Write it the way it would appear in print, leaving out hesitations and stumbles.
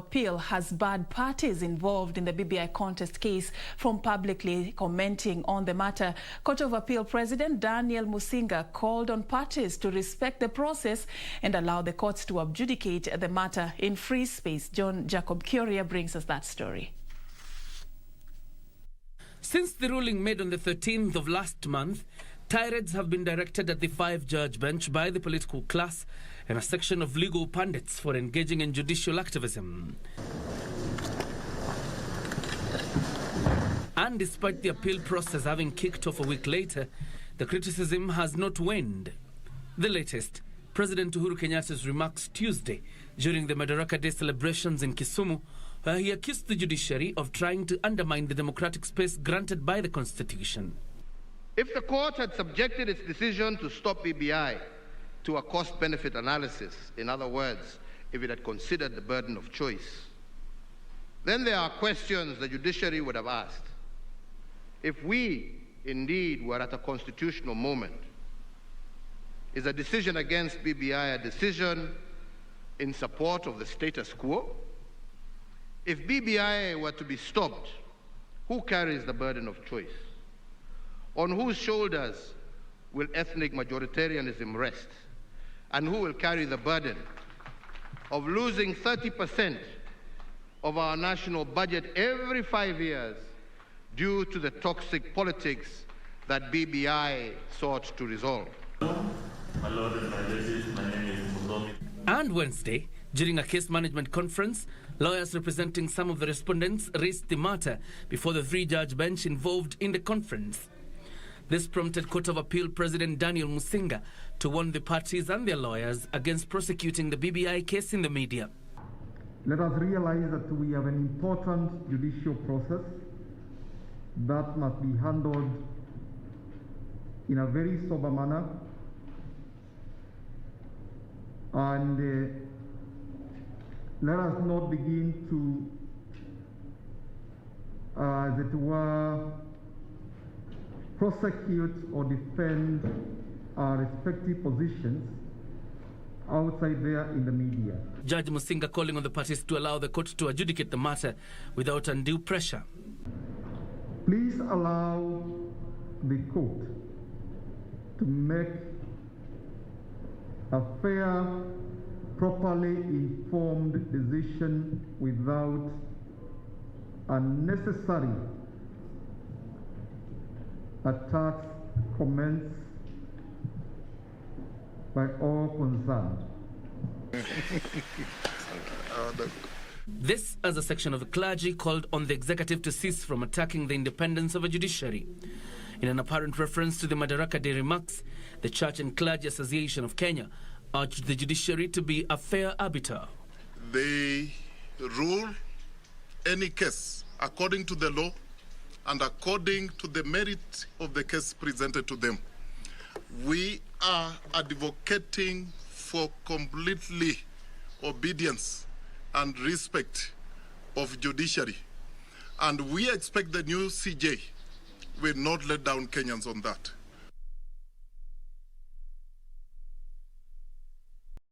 Appeal has barred parties involved in the BBI contest case from publicly commenting on the matter. Court of Appeal President Daniel Musinga called on parties to respect the process and allow the courts to adjudicate the matter in free space. John Jacob Curia brings us that story. Since the ruling made on the 13th of last month, tirades have been directed at the 5-judge bench by the political class and a section of legal pundits for engaging in judicial activism. And despite the appeal process having kicked off a week later, the criticism has not waned. The latest, President Uhuru Kenyatta's remarks Tuesday during the Madaraka Day celebrations in Kisumu, where he accused the judiciary of trying to undermine the democratic space granted by the Constitution. If the court had subjected its decision to stop BBI to a cost-benefit analysis, in other words, if it had considered the burden of choice, then there are questions the judiciary would have asked. If we indeed were at a constitutional moment, is a decision against BBI a decision in support of the status quo? If BBI were to be stopped, who carries the burden of choice? On whose shoulders will ethnic majoritarianism rest? And who will carry the burden of losing 30% of our national budget every 5 years due to the toxic politics that BBI sought to resolve? My Lord and my Ladies, my name is Mugomi. And Wednesday, during a case management conference, lawyers representing some of the respondents raised the matter before the 3-judge bench involved in the conference. This prompted Court of Appeal President Daniel Musinga to warn the parties and their lawyers against prosecuting the BBI case in the media. Let us realize that we have an important judicial process that must be handled in a very sober manner, and let us not begin to, as it were, prosecute or defend our respective positions outside there in the media. Judge Musinga calling on the parties to allow the court to adjudicate the matter without undue pressure. Please allow the court to make a fair, properly informed decision without unnecessary attacks, comments by all concerned. This as a section of the clergy called on the executive to cease from attacking the independence of a judiciary. In an apparent reference to the Madaraka Day remarks, the Church and Clergy Association of Kenya urged the judiciary to be a fair arbiter. They rule any case according to the law and according to the merit of the case presented to them. We are advocating for completely obedience and respect of judiciary. And we expect the new CJ will not let down Kenyans on that.